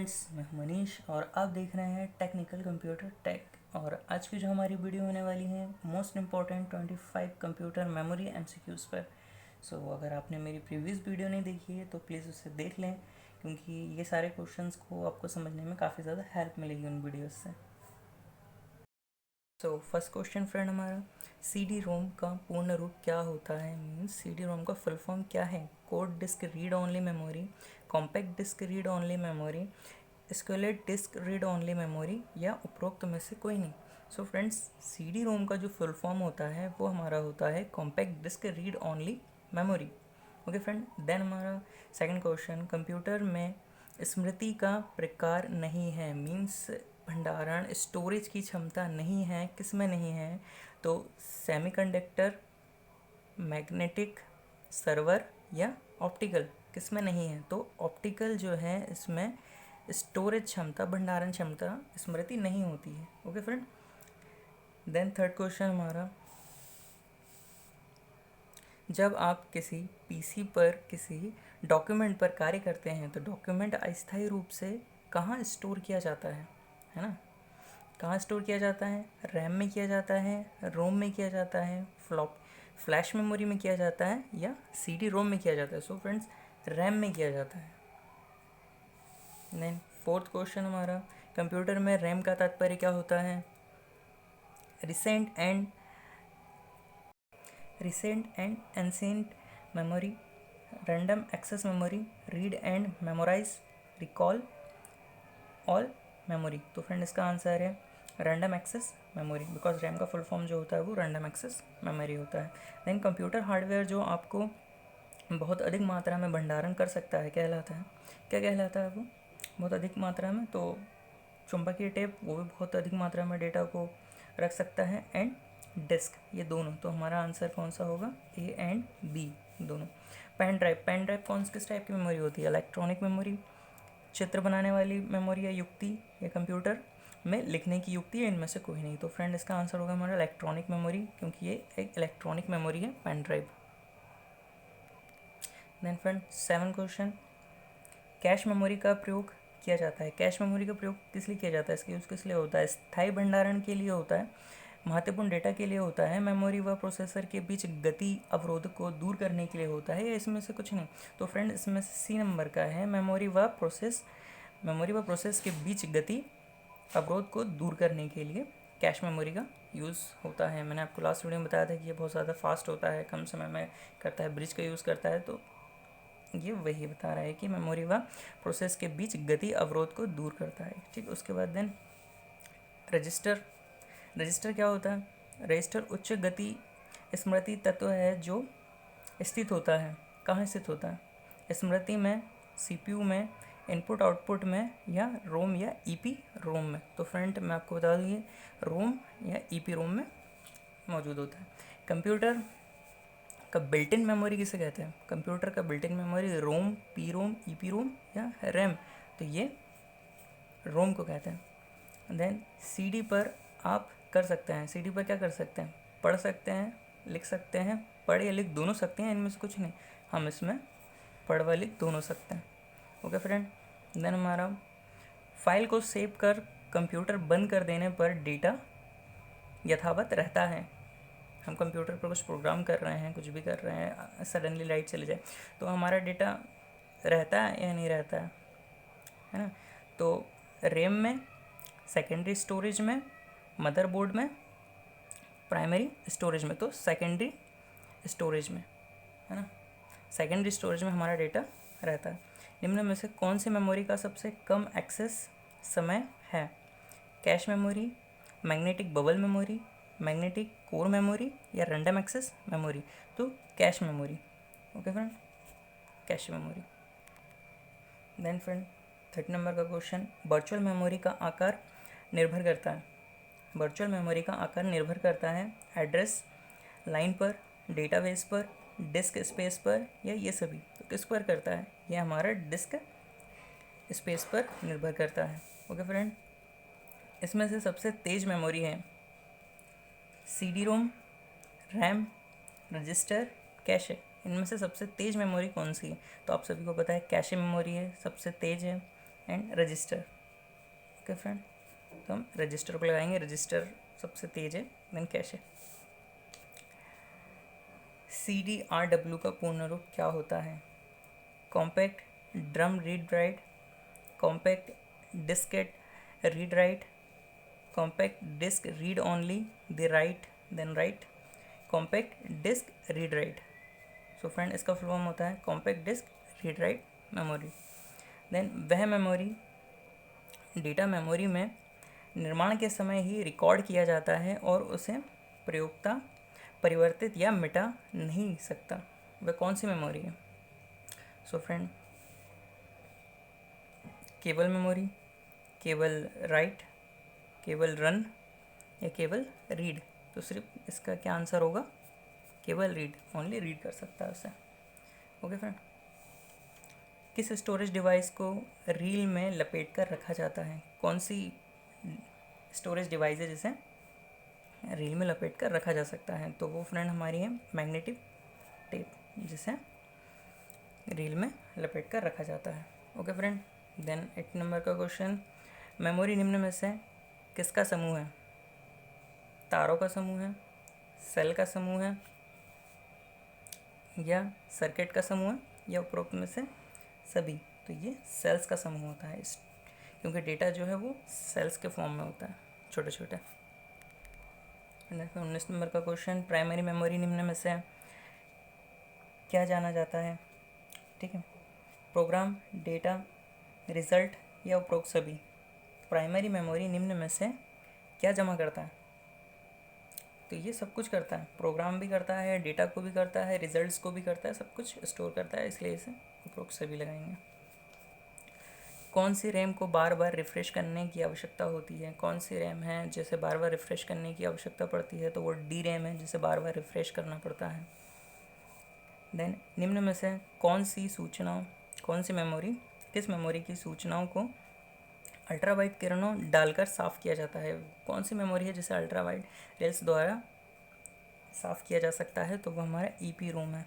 Friends, मैं हूं मनीष और आप देख रहे हैं टेक्निकल कंप्यूटर टेक। और आज की जो हमारी वीडियो होने वाली है most important 25 computer memory MCQs पर। अगर आपने मेरी प्रीवियस वीडियो नहीं देखी है तो प्लीज़ उसे देख लें, क्योंकि ये सारे क्वेश्चंस को आपको समझने में काफ़ी ज़्यादा हेल्प मिलेगी उन वीडियोज़ से। फर्स्ट क्वेश्चन फ्रेंड हमारा, सी डी रोम का पूर्ण रूप क्या होता है। मीन्स सी डी रोम का फुल फॉर्म क्या है। Code disk read only memory, compact disc read only memory, स्केलेट डिस्क रीड ओनली मेमोरी, या उपरोक्त में से कोई नहीं। फ्रेंड्स, सी डी रोम का जो फुल फॉर्म होता है वो हमारा होता है compact disc read only memory. Okay friend, then हमारा सेकंड क्वेश्चन, कंप्यूटर में स्मृति का प्रकार नहीं है। मीन्स भंडारण स्टोरेज की क्षमता नहीं है। किस में नहीं है? तो सेमीकंडक्टर, मैग्नेटिक, सर्वर या ऑप्टिकल, किस में नहीं है? तो ऑप्टिकल जो है इसमें स्टोरेज क्षमता, भंडारण क्षमता, स्मृति नहीं होती है। Okay friend, then third question हमारा, जब आप किसी पीसी पर किसी डॉक्यूमेंट पर कार्य करते हैं तो डॉक्यूमेंट अस्थायी रूप से कहाँ स्टोर किया जाता है ना? कहाँ स्टोर किया जाता है? रैम में किया जाता है, रोम में किया जाता है, फ्लैश मेमोरी में किया जाता है, या सी डी रोम में किया जाता है। फ्रेंड्स, रैम में किया जाता है। देन फोर्थ क्वेश्चन हमारा, कंप्यूटर में रैम का तात्पर्य क्या होता है? Recent and ancient memory, random access memory, read and memorise, recall all memory. तो फ्रेंड इसका आंसर है random access memory, because RAM का फुल फॉर्म जो होता है वो रैंडम एक्सेस मेमोरी होता है। देन कंप्यूटर हार्डवेयर जो आपको बहुत अधिक मात्रा में भंडारण कर सकता है कहलाता है, क्या कहलाता है वो? बहुत अधिक मात्रा में। तो चुंबकीय टेप वो भी बहुत अधिक मात्रा में डेटा को रख सकता है, एंड डिस्क, ये दोनों। तो हमारा आंसर कौन सा होगा? ए एंड बी दोनों। पेन ड्राइव कौन किस टाइप की मेमोरी होती है? इलेक्ट्रॉनिक मेमोरी, चित्र बनाने वाली मेमोरी या युक्ति, या कंप्यूटर में लिखने की युक्ति, या इनमें से कोई नहीं। तो फ्रेंड इसका आंसर होगा हमारा इलेक्ट्रॉनिक मेमोरी, क्योंकि ये एक इलेक्ट्रॉनिक मेमोरी है, pen drive. Then friend seven question, cache memory का प्रयोग किया जाता है। कैश मेमोरी का प्रयोग किस लिए किया जाता है? इसका यूज़ किस लिए होता है? स्थायी भंडारण के लिए होता है, महत्वपूर्ण डेटा के लिए होता है, मेमोरी व प्रोसेसर के बीच गति अवरोध को दूर करने के लिए होता है, या इसमें से कुछ नहीं। तो फ्रेंड इसमें से सी नंबर का है, मेमोरी व प्रोसेस के बीच गति अवरोध को दूर करने के लिए कैश मेमोरी का यूज़ होता है। मैंने आपको लास्ट वीडियो में बताया था कि ये बहुत ज़्यादा फास्ट होता है, कम समय में करता है, ब्रिज का यूज़ करता है। तो ये वही बता रहा है कि मेमोरी व प्रोसेस के बीच गति अवरोध को दूर करता है। ठीक, उसके बाद देन रजिस्टर क्या होता है? रजिस्टर उच्च गति स्मृति तत्व है जो स्थित होता है, कहाँ स्थित होता है? स्मृति में, सीपीयू में, इनपुट आउटपुट में, या रोम या ईपी रोम में। तो फ्रेंड मैं आपको बता दूँ, ये रोम या ईपी रोम में मौजूद होता है। कंप्यूटर का बिल्ट इन मेमोरी किसे कहते हैं? कंप्यूटर का built in memory ROM, P ROM, EP ROM या रैम? तो ये रोम को कहते हैं। देन सीडी पर आप कर सकते हैं, सीडी पर क्या कर सकते हैं? पढ़ सकते हैं, लिख सकते हैं, पढ़ या लिख दोनों सकते हैं, इनमें से कुछ नहीं। हम इसमें पढ़ व लिख दोनों सकते हैं। ओके फ्रेंड, देन हमारा फाइल को सेव कर कंप्यूटर बंद कर देने पर डेटा यथावत रहता है। हम कंप्यूटर पर कुछ प्रोग्राम कर रहे हैं, कुछ भी कर रहे हैं, सडनली लाइट चले जाए तो हमारा डेटा रहता है या नहीं रहता है ना? तो रैम में, सेकेंडरी स्टोरेज में, मदरबोर्ड में, प्राइमरी स्टोरेज में। तो सेकेंडरी स्टोरेज में, है ना? सेकेंडरी स्टोरेज में हमारा डेटा रहता है। निम्न में से कौन सी मेमोरी का सबसे कम एक्सेस समय है? Cache memory, magnetic bubble memory, magnetic core memory, या रैंडम एक्सेस मेमोरी? तो cache memory. Okay friend, cache memory. Then friend 30 number का क्वेश्चन, वर्चुअल मेमोरी का आकार निर्भर करता है। वर्चुअल मेमोरी का आकार निर्भर करता है एड्रेस लाइन पर, डेटाबेस पर, डिस्क स्पेस पर, या ये सभी? तो किस पर करता है? ये हमारा डिस्क स्पेस पर निर्भर करता है। ओके फ्रेंड, इसमें से सबसे तेज़ मेमोरी है CD ROM, RAM, register, cache. इनमें से सबसे तेज़ मेमोरी कौन सी है? तो आप सभी को पता है कैशे मेमोरी है, सबसे तेज़ है, एंड रजिस्टर। ओके फ्रेंड, तो हम रजिस्टर को लगाएंगे, रजिस्टर सबसे तेज है, देन कैश है। CDRW का पूर्ण रूप क्या होता है? Compact drum read write, compact diskette read write, compact disc read only the write then write, compact disc read write. So friend, इसका फुल फॉर्म होता है compact disc read write memory. Then वह मेमोरी डेटा मेमोरी में निर्माण के समय ही record किया जाता है और उसे प्रयोक्ता परिवर्तित या मिटा नहीं सकता। वह कौन सी मेमोरी है? सो फ्रेंड, केवल मेमोरी, केवल राइट, केवल रन या केवल रीड? तो सिर्फ इसका क्या आंसर होगा? केवल रीड, ओनली रीड कर सकता है उसे। ओके फ्रेंड, किस स्टोरेज डिवाइस को रील में लपेट कर रखा जाता है? कौन सी स्टोरेज डिवाइस है जिसे रील में लपेट कर रखा जा सकता है? तो वो फ्रेंड हमारी है मैग्नेटिक टेप, जिसे रील में लपेट कर रखा जाता है। ओके फ्रेंड, देन 8 नंबर का क्वेश्चन, मेमोरी निम्न में से किसका समूह है? तारों का समूह है, सेल का समूह है, या सर्किट का समूह है, या उपरोक्त में से सभी? तो ये सेल्स का समूह होता है, क्योंकि डेटा जो है वो सेल्स के फॉर्म में होता है, छोटे छोटे। 19 नंबर का क्वेश्चन, प्राइमरी मेमोरी निम्न में से क्या जाना जाता है? ठीक है, प्रोग्राम, डेटा, रिजल्ट या उपरोक्त सभी? प्राइमरी मेमोरी निम्न में से क्या जमा करता है? तो ये सब कुछ करता है, प्रोग्राम भी करता है, डेटा को भी करता है, रिजल्ट्स को भी करता है, सब कुछ स्टोर करता है, इसलिए इसे उपरोक्त सभी लगाएंगे। कौन सी रैम को बार बार रिफ़्रेश करने की आवश्यकता होती है? कौन सी रैम है जिसे बार बार रिफ़्रेश करने की आवश्यकता पड़ती है? तो वो डी रैम है, जिसे बार बार रिफ़्रेश करना पड़ता है। देन निम्न में से कौन सी मेमोरी, किस मेमोरी की सूचनाओं को अल्ट्रावाइट किरणों डालकर साफ़ किया जाता है? कौन सी मेमोरी है जिसे अल्ट्रावाइट रेल्स द्वारा साफ़ किया जा सकता है? तो वो हमारा ईपी रोम है।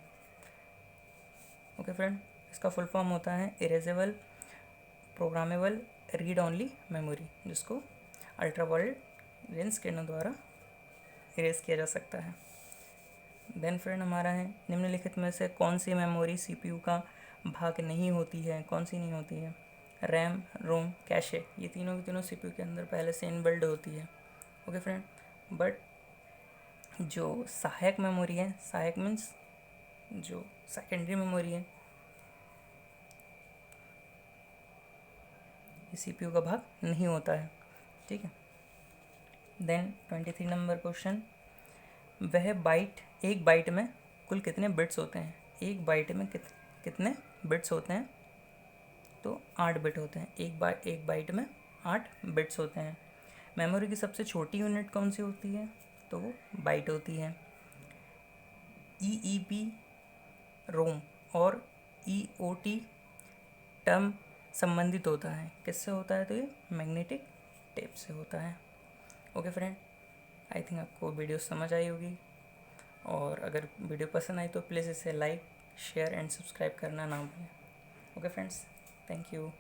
ओके फ्रेंड, इसका फुल फॉर्म होता है erasable programmable read only memory, जिसको अल्ट्रावायलेट रेंज किरणों द्वारा इरेज किया जा सकता है। देन फ्रेंड हमारा है, निम्नलिखित में से कौन सी मेमोरी सीपीयू का भाग नहीं होती है? कौन सी नहीं होती है? रैम, रोम, कैशे, ये तीनों की तीनों सीपीयू के अंदर पहले से इनबिल्ड होती है। ओके फ्रेंड, बट जो सहायक मेमोरी है, सहायक मीन्स जो सेकेंडरी मेमोरी है, ये सीपीयू का भाग नहीं होता है। ठीक है। देन 23 नंबर क्वेश्चन, वह बाइट, एक बाइट में कुल कितने बिट्स होते हैं? एक बाइट में कितने बिट्स होते हैं? तो 8 बिट होते हैं। एक बाइट में 8 बिट्स होते हैं। मेमोरी की सबसे छोटी यूनिट कौन सी होती है? तो वो बाइट होती है। EEP रोम और EOT टर्म संबंधित होता है, किससे होता है? तो ये मैग्नेटिक टेप से होता है। ओके फ्रेंड, आई थिंक आपको वीडियो समझ आई होगी, और अगर वीडियो पसंद आई तो प्लीज़ इसे लाइक, शेयर एंड सब्सक्राइब करना ना भूलें। Okay friends, thank you.